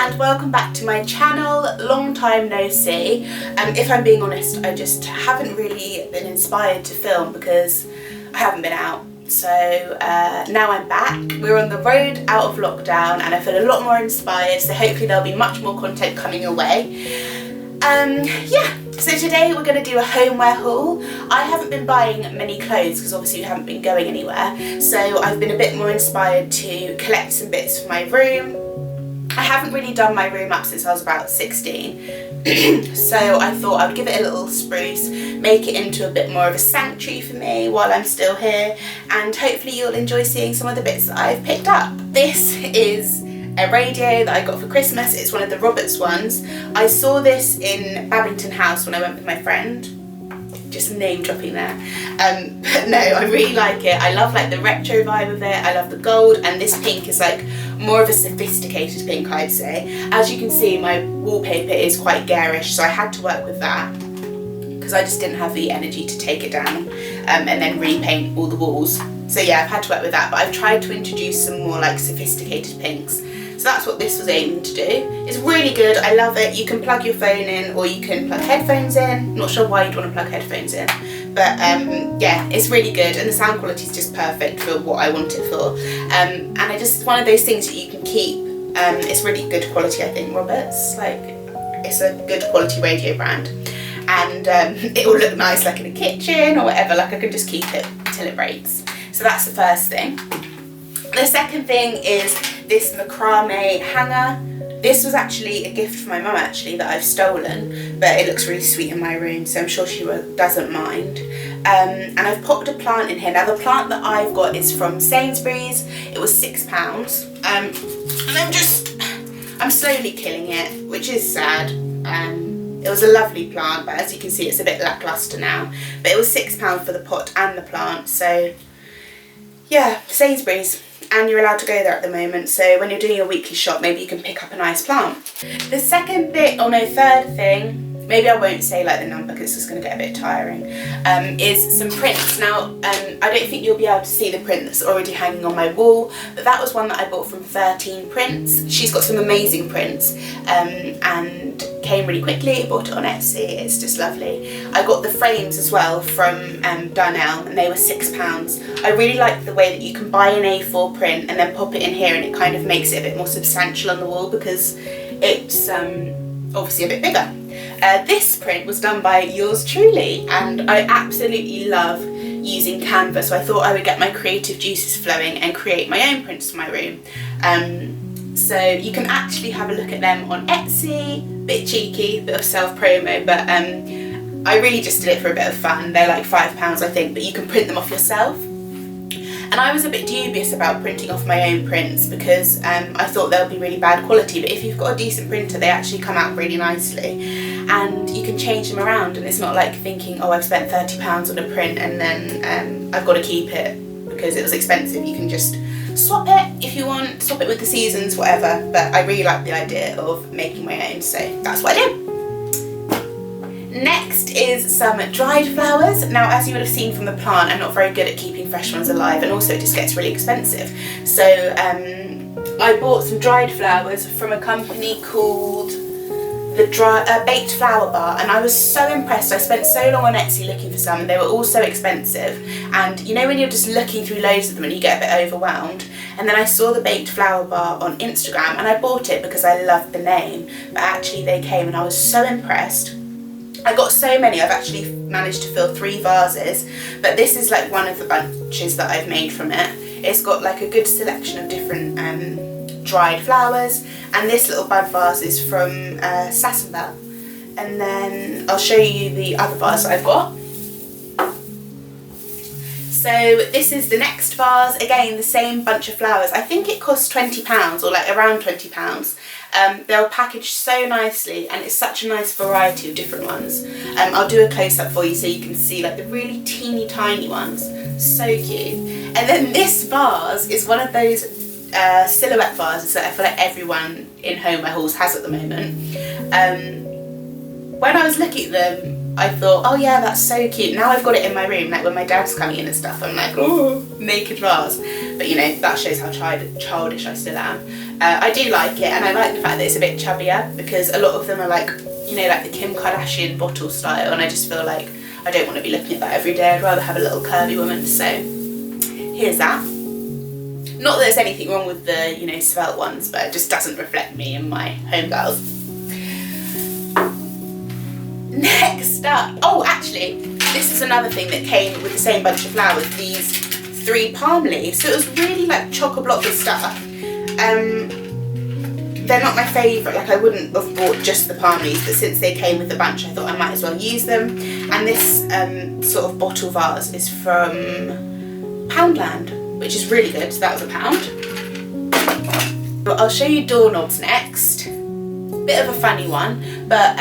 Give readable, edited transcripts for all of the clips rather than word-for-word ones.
and welcome back to my channel. Long time no see. If I'm being honest, I just haven't really been inspired to film because I haven't been out. So now I'm back. We're on the road out of lockdown and I feel a lot more inspired, so hopefully there'll be much more content coming your way. Yeah, so today we're going to do a homeware haul. I haven't been buying many clothes because obviously we haven't been going anywhere, so I've been a bit more inspired to collect some bits for my room. I haven't really done my room up since I was about 16, so I thought I would give it a little spruce, make it into a bit more of a sanctuary for me while I'm still here, and hopefully you'll enjoy seeing some of the bits that I've picked up. This is a radio that I got for Christmas. It's one of the Roberts ones. I saw this in Babington House when I went with my friend. Just name dropping there. But no, I really like it. I love like the retro vibe of it. I love the gold, and this pink is like more of a sophisticated pink, I'd say. As you can see, my wallpaper is quite garish, so I had to work with that because I just didn't have the energy to take it down and then repaint all the walls. So yeah, I've had to work with that, but I've tried to introduce some more like sophisticated pinks. So that's what this was aiming to do. It's really good, I love it. You can plug your phone in or you can plug headphones in. Not sure why you'd want to plug headphones in, but yeah, it's really good and the sound quality is just perfect for what I want it for. And I just, one of those things that you can keep. It's really good quality, I think, Roberts. Like, it's a good quality radio brand. And it will look nice like in a kitchen or whatever, like I can just keep it till it breaks. So that's the first thing. The second thing is this macrame hanger. This was actually a gift from my mum actually that I've stolen, but it looks really sweet in my room, so I'm sure she doesn't mind. And I've popped a plant in here. Now the plant that I've got is from Sainsbury's. It was £6. And I'm slowly killing it, which is sad. It was a lovely plant, but as you can see it's a bit lacklustre now. But it was £6 for the pot and the plant, so yeah, Sainsbury's. And you're allowed to go there at the moment, so when you're doing your weekly shop, maybe you can pick up a nice plant. The third thing, maybe I won't say like the number because it's just going to get a bit tiring, is some prints. Now, I don't think you'll be able to see the print that's already hanging on my wall, but that was one that I bought from 13 Prints. She's got some amazing prints, and came really quickly. Bought it on Etsy, it's just lovely. I got the frames as well from Dunelm, and they were £6. I really like the way that you can buy an A4 print and then pop it in here, and it kind of makes it a bit more substantial on the wall because it's obviously a bit bigger. This print was done by yours truly, and I absolutely love using Canva, so I thought I would get my creative juices flowing and create my own prints for my room. So you can actually have a look at them on Etsy. Bit cheeky, bit of self-promo, but I really just did it for a bit of fun. They're like £5 I think, but you can print them off yourself. And I was a bit dubious about printing off my own prints because I thought they'll be really bad quality, but if you've got a decent printer they actually come out really nicely and you can change them around, and it's not like thinking, oh, I've spent £30 on a print and then I've got to keep it because it was expensive. You can just swap it if you want, swap it with the seasons, whatever, but I really like the idea of making my own, so that's what I did. Next is some dried flowers. Now, as you would have seen from the plant, I'm not very good at keeping fresh ones alive, and also it just gets really expensive. So I bought some dried flowers from a company called the Baked Flower Bar, and I was so impressed. I spent so long on Etsy looking for some, and they were all so expensive, and you know when you're just looking through loads of them and you get a bit overwhelmed, and then I saw the Baked Flower Bar on Instagram and I bought it because I loved the name, but actually they came and I was so impressed. I got so many, I've actually managed to fill 3 vases, but this is like one of the bunches that I've made from it. It's got like a good selection of different dried flowers, and this little bud vase is from Sassenbell. And then I'll show you the other vase I've got. So this is the next vase, again the same bunch of flowers. I think it cost £20 or like around £20. They were packaged so nicely and it's such a nice variety of different ones. I'll do a close-up for you so you can see like the really teeny tiny ones. So cute. And then this vase is one of those silhouette vases that I feel like everyone in homeware hauls has at the moment. When I was looking at them, I thought, oh yeah, that's so cute. Now I've got it in my room, like when my dad's coming in and stuff, I'm like, oh, naked vase. But you know, that shows how childish I still am. I do like it, and I like the fact that it's a bit chubbier, because a lot of them are like, you know, like the Kim Kardashian bottle style, and I just feel like I don't want to be looking at that every day. I'd rather have a little curvy woman. So here's that. Not that there's anything wrong with the, you know, svelte ones, but it just doesn't reflect me and my homegirls. Next up, oh actually, this is another thing that came with the same bunch of flowers, these 3 palm leaves. So it was really like chock-a-block with stuff. They're not my favourite, like I wouldn't have bought just the palm leaves, but since they came with the bunch I thought I might as well use them. And this sort of bottle vase is from Poundland, which is really good, so that was £1. I'll show you doorknobs next. Bit of a funny one, but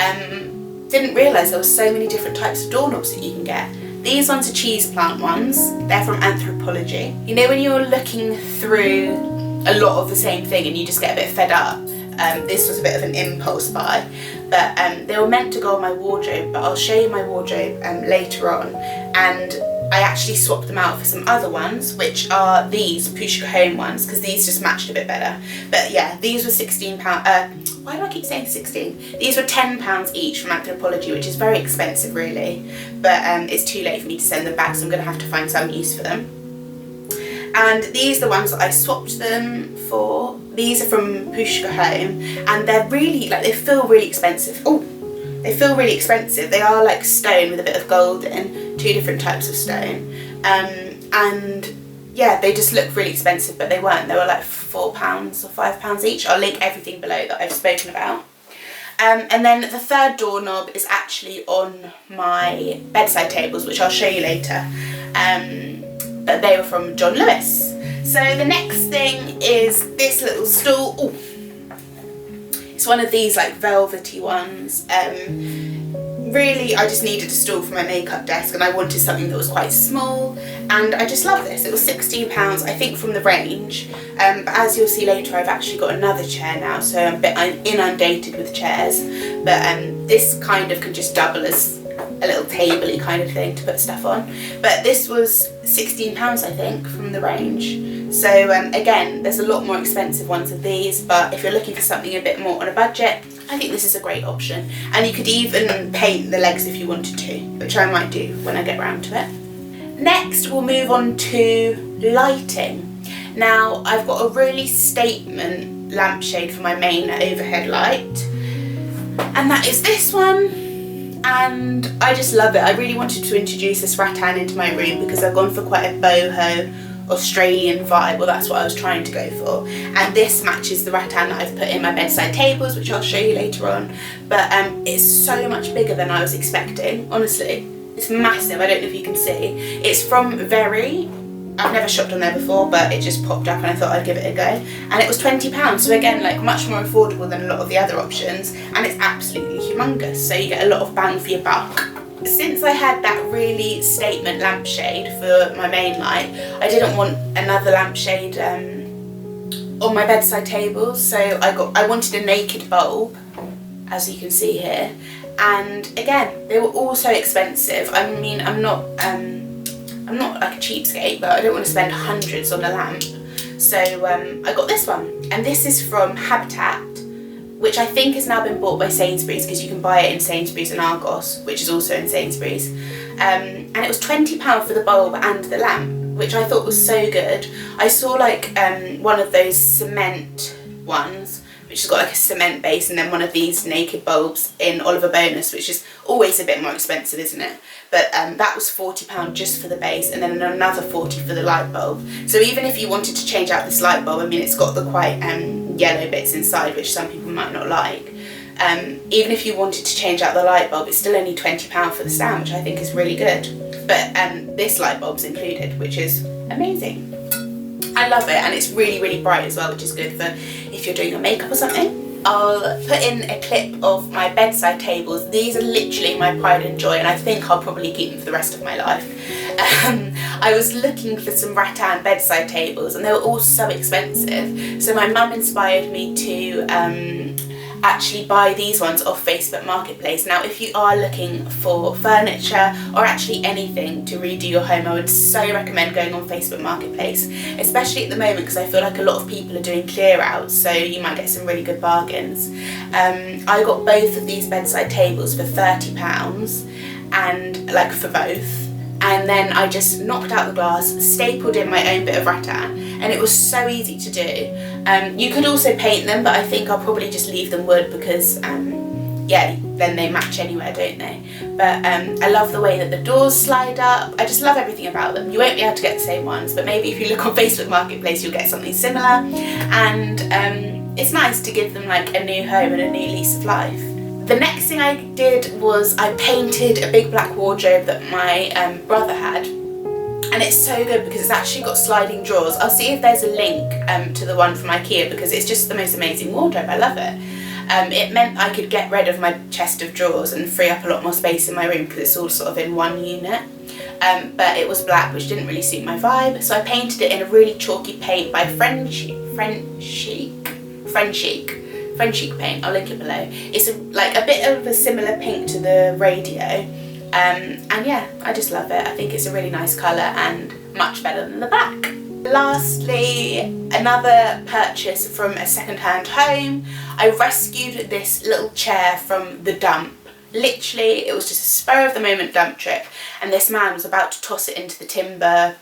didn't realise there were so many different types of doorknobs that you can get. These ones are cheese plant ones. They're from Anthropology. You know when you're looking through a lot of the same thing and you just get a bit fed up? This was a bit of an impulse buy, but they were meant to go on my wardrobe, but I'll show you my wardrobe later on. And I actually swapped them out for some other ones, which are these Pushka Home ones, because these just matched a bit better. But yeah, these were £16. Why do I keep saying 16? These were £10 each from Anthropology, which is very expensive really, but it's too late for me to send them back, so I'm going to have to find some use for them. And these are the ones that I swapped them for. These are from Pushka Home, and they're really, like, they feel really expensive. Oh, they feel really expensive. They are like stone with a bit of gold in, 2 different types of stone. And yeah, they just look really expensive, but they weren't. They were like £4 or £5 each. I'll link everything below that I've spoken about. And then the third doorknob is actually on my bedside tables, which I'll show you later. But they were from John Lewis. So the next thing is this little stool. Ooh. It's one of these like velvety ones. Really, I just needed a stool for my makeup desk, and I wanted something that was quite small, and I just love this. It was £16, I think, from the range, but as you'll see later, I've actually got another chair now, so I'm a bit inundated with chairs, but this kind of can just double as a little table-y kind of thing to put stuff on. But this was £16, I think, from the range. So again, there's a lot more expensive ones of these, but if you're looking for something a bit more on a budget, I think this is a great option. And you could even paint the legs if you wanted to, which I might do when I get round to it. Next, we'll move on to lighting. Now, I've got a really statement lampshade for my main overhead light, and that is this one. And I just love it. I really wanted to introduce this rattan into my room because I've gone for quite a boho Australian vibe, well that's what I was trying to go for, and this matches the rattan that I've put in my bedside tables, which I'll show you later on. But it's so much bigger than I was expecting, honestly. It's massive. I don't know if you can see. It's from Very. I've never shopped on there before, but it just popped up and I thought I'd give it a go, and it was £20, so again, like, much more affordable than a lot of the other options, and it's absolutely humongous, so you get a lot of bang for your buck. Since I had that really statement lampshade for my main light, I didn't want another lampshade on my bedside table, so I wanted a naked bulb, as you can see here. And again, they were all so expensive. I mean, I'm not like a cheapskate, but I don't want to spend hundreds on a lamp. So I got this one, and this is from Habitat, which I think has now been bought by Sainsbury's, because you can buy it in Sainsbury's and Argos, which is also in Sainsbury's. And it was £20 for the bulb and the lamp, which I thought was so good. I saw like one of those cement ones, which has got like a cement base, and then one of these naked bulbs in Oliver Bonus, which is always a bit more expensive, isn't it? But that was £40 just for the base, and then another £40 for the light bulb. So even if you wanted to change out this light bulb, I mean, it's got the quite yellow bits inside, which some people might not like. Even if you wanted to change out the light bulb, it's still only £20 for the stand, which I think is really good. But this light bulb's included, which is amazing. I love it, and it's really, really bright as well, which is good for if you're doing your makeup or something. I'll put in a clip of my bedside tables. These are literally my pride and joy, and I think I'll probably keep them for the rest of my life. I was looking for some rattan bedside tables, and they were all so expensive. So my mum inspired me to actually buy these ones off Facebook Marketplace. Now if you are looking for furniture or actually anything to redo your home, I would so recommend going on Facebook Marketplace, especially at the moment because I feel like a lot of people are doing clear outs, so you might get some really good bargains. I got both of these bedside tables for £30, and like for both, and then I just knocked out the glass, stapled in my own bit of rattan, and it was so easy to do. You could also paint them, but I think I'll probably just leave them wood because yeah, then they match anywhere, don't they? But I love the way that the doors slide up. I just love everything about them. You won't be able to get the same ones, but maybe if you look on Facebook Marketplace you'll get something similar, and it's nice to give them like a new home and a new lease of life. The next thing I did was I painted a big black wardrobe that my brother had, and it's so good because it's actually got sliding drawers. I'll see if there's a link to the one from IKEA because it's just the most amazing wardrobe. I love it. It meant I could get rid of my chest of drawers and free up a lot more space in my room because it's all sort of in one unit. But it was black, which didn't really suit my vibe, so I painted it in a really chalky paint by Friend Chic paint. I'll link it below. It's like a bit of a similar pink to the radio, and yeah, I just love it. I think it's a really nice colour and much better than the black. Lastly, another purchase from a second-hand home. I rescued this little chair from the dump. Literally, it was just a spur of the moment dump trip, and this man was about to toss it into the timber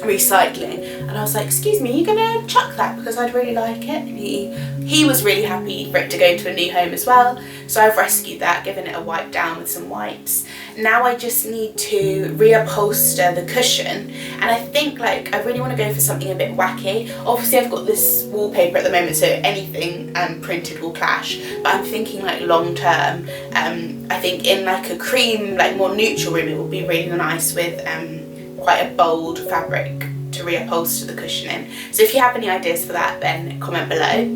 recycling, and I was like, excuse me, you're gonna chuck that because I'd really like it. And he was really happy for it to go to a new home as well, so I've rescued that, given it a wipe down with some wipes. Now I just need to reupholster the cushion, and I think like I really want to go for something a bit wacky. Obviously I've got this wallpaper at the moment, so anything printed will clash, but I'm thinking like long term, I think in like a cream, like more neutral room, it would be really nice with quite a bold fabric to reupholster the cushion in. So if you have any ideas for that, then comment below.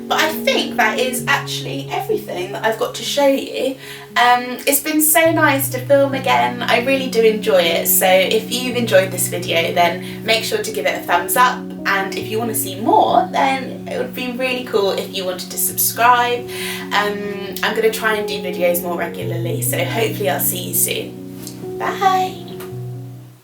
But I think that is actually everything that I've got to show you. It's been so nice to film again. I really do enjoy it. So if you've enjoyed this video, then make sure to give it a thumbs up. And if you want to see more, then it would be really cool if you wanted to subscribe. I'm going to try and do videos more regularly, so hopefully I'll see you soon. Bye!